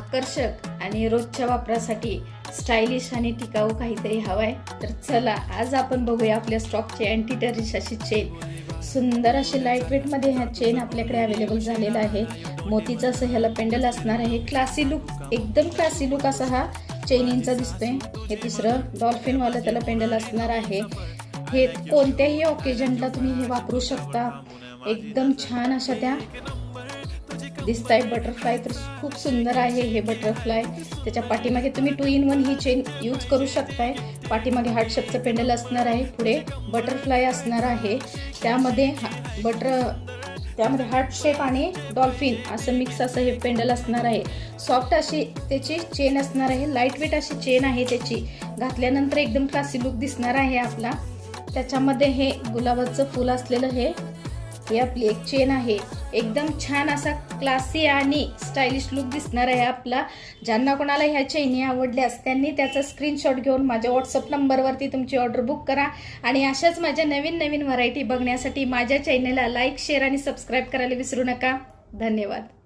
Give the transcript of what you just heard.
आकर्षक आणि रोजच्या वापरासाठी स्टायलिश आणि टिकाऊ काहीतरी हवाय। तर चला आज आपण बघूया आपल्या स्टॉकची अँटी टर्निश अशी चेन। सुंदर अशी लाईट वेट मध्ये ह्या चेन आपल्याकडे अवेलेबल झालेला आहे। मोतीचं असं ह्याला पेंडल असणार आहे। क्लासी लुक, एकदम क्लासी लुक असा हा चेनिंगचा दिसतोय। हे तिसरं डॉल्फिन वाला त्याला पेंडल असणार आहे। हे कोणत्याही ओकेजनला तुम्ही हे वापरू शकता। एकदम छान अशा त्या दिसताय। बटरफ्लाय तर खूप सुंदर आहे हे बटरफ्लाय। त्याच्या पाठीमागे तुम्ही 2 in 1 ही चेन यूज करू शकताय। पाठीमागे हार्ट शेपचं पेंडल असणार आहे, पुढे बटरफ्लाय असणार आहे। त्यामध्ये हार्ट शेप आणि डॉल्फिन असं मिक्स असं हे पेंडल असणार आहे। सॉफ्ट अशी त्याची चेन असणार आहे। लाईट वेट अशी चेन आहे त्याची। घातल्यानंतर एकदम क्लासी लुक दिसणार आहे आपला। त्याच्यामध्ये हे गुलाबाचं फूल असलेलं हे आपली एक चेन आहे। एकदम छान असा क्लासी आणि स्टायलिश लुक दिसणार आहे आपला। ज्यांना कोणाला ह्या चेनी आवडल्यास त्यांनी त्याचा स्क्रीनशॉट घेऊन माझ्या व्हॉट्सअप नंबरवरती तुमची ऑर्डर बुक करा। आणि अशाच माझ्या नवीन नवीन व्हरायटी बघण्यासाठी माझ्या चॅनलला लाईक, शेअर आणि सबस्क्राईब करायला विसरू नका। धन्यवाद।